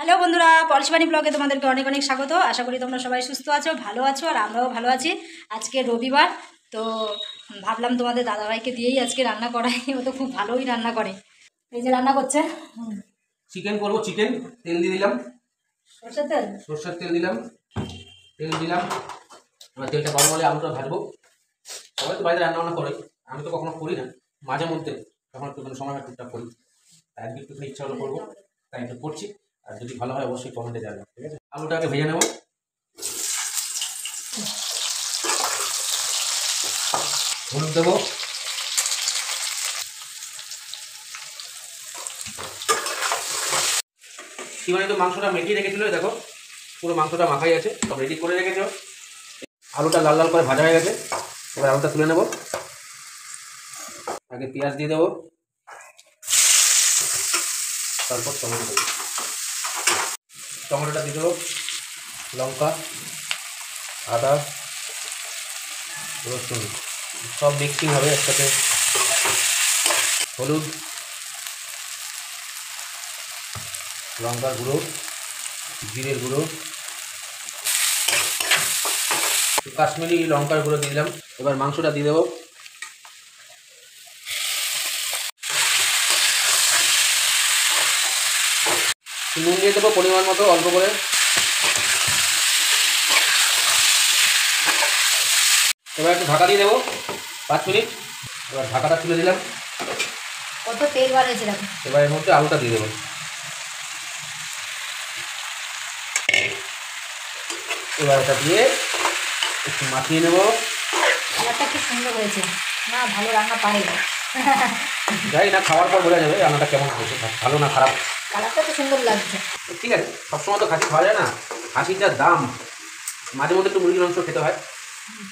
Hello বন্ধুরা, পলিশবাণী ব্লগে তোমাদেরকে অনেক অনেক স্বাগত। আশা করি তোমরা সবাই সুস্থ আছো, ভালো আছো, আর আমরাও ভালো আছি। আজকে রবিবার, তো ভাবলাম তোমাদের দাদাভাইকে দিয়েই আজকে রান্না করাই। ও তো খুব ভালোই রান্না করে। এই যে রান্না করছে, চিকেন করবো। চিকেন তেল দিয়ে দিলাম, সরষের তেল দিলাম। এবার তেলটা গরম হলে আলুটা ভাজবো। সবাই তো বাড়িতে রান্না করে, আমি তো কখনো করি না, মাঝে মধ্যে তখন একটু সময় টুকটাক করি। আজকে একটু ইচ্ছা হলো করবো, তাই একটু করছি। আর যদি ভালো হয় অবশ্যই কমেন্টে জানাবো, ঠিক আছে? আলুটাকে ভেজে নেবো, হলুদ দেবো, সীমানি তো মাংসটা মেটিয়ে রেখেছিল, দেখো পুরো মাংসটা মাখাই আছে, সব রেডি করে রেখেছো। আলুটা লাল লাল করে ভাজা হয়ে গেছে, এবার আলুটা তুলে নেবো। আগে পেঁয়াজ দিয়ে দেবো, তারপর টমেটো দেবো। টমেটোটা দিয়ে দেবো, লঙ্কা, আদা, রসুন সব মিক্সিং হবে একসাথে। হলুদ, লঙ্কার গুঁড়ো, জিরের গুঁড়ো, কাশ্মীরি লঙ্কার গুঁড়ো দিয়ে দিলাম। এবার মাংসটা দিয়ে দেবো, নুন দিয়ে দেবো পরিমাণ মতো, অল্প করে। এবার একটু ঢাকা দিয়ে দেবো 5 মিনিট। এবার ঢাকাটা তুলে দিলাম। কত তেল বার হয়েছে দেখো। এবার এর মধ্যে আলুটা দিয়ে দেবো। এবার এটা দিয়ে একটু মাখিয়ে নেবো। কালারটা কি সুন্দর হয়েছে না, ভালো রান্না পারে। যাই না, খাওয়ার পর বোঝা যাবে রান্নাটা কেমন হয়েছে, ভালো না খারাপ। কালারটা তো সুন্দর লাগছে। ঠিক আছে, সবসময় তো খাসি খাওয়া যায় না, খাসির যা দাম, মাঝে মধ্যে একটু মুরগির মাংস খেতে হয়।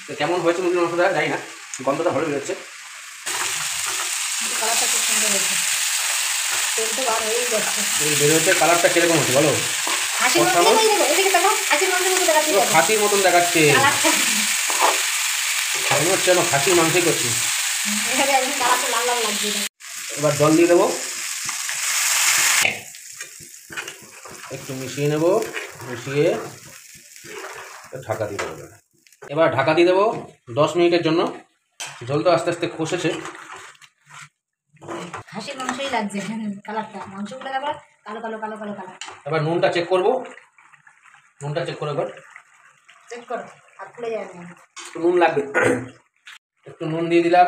তো কেমন হয়েছে মুরগির মাংসটা যাই না, গন্ধটা ভালো বেরোচ্ছে। কালারটা খুব সুন্দর হয়েছে, তেল তো বার হয়েই যাচ্ছে। বেরোচ্ছে, কালারটা কিরকম হচ্ছে বলো? খাসির মতন দেখাচ্ছে, মনে হচ্ছে আমি খাসির মাংসই করছি। এবার জল দিয়ে দেবো, একটু মিশিয়ে নেব, মিশিয়ে ঢাকা দিয়ে দেবো। এবার ঢাকা দিয়ে দেবো 10 মিনিটের জন্য। জল তো আস্তে আস্তে খসেছে, খাসির মাংসই লাগছে কালারটা, মাংসগুলো আবার কালো কালো কালো কালো কালার। এবার নুনটা চেক করবো, নুনটা চেক করো, এবার চেক করো, হাত খুলে যায় না। একটু নুন লাগবে, একটু নুন দিয়ে দিলাম।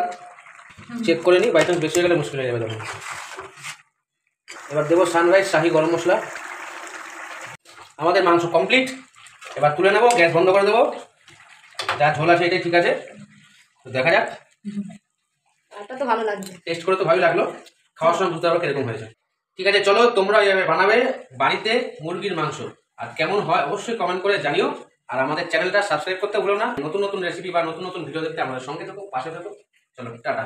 চেক করে নিই, বাই চান্স বেশি হয়ে গেলে মুশকিল হয়ে যাবে তখন। এবার দেবো সানরাইজ শাহি গরম মশলা। আমাদের মাংস কমপ্লিট, এবার তুলে নেবো, গ্যাস বন্ধ করে দেবো। যা ঝোল আছে এটাই ঠিক আছে, তো দেখা যাক। এটা তো ভালো লাগছে, টেস্ট করে তো ভালোই লাগলো, খাওয়ার সময় বুঝতে পারবো কিরকম হয়েছে। ঠিক আছে, চলো তোমরা এইভাবে বানাবে বাড়িতে মুরগির মাংস, আর কেমন হয় অবশ্যই কমেন্ট করে জানিও। আর আমাদের চ্যানেলটা সাবস্ক্রাইব করতে ভুলো না। নতুন নতুন রেসিপি বা নতুন নতুন ভিডিও দেখতে আমাদের সঙ্গে থাকো, পাশে থাকো। চলো টাটা।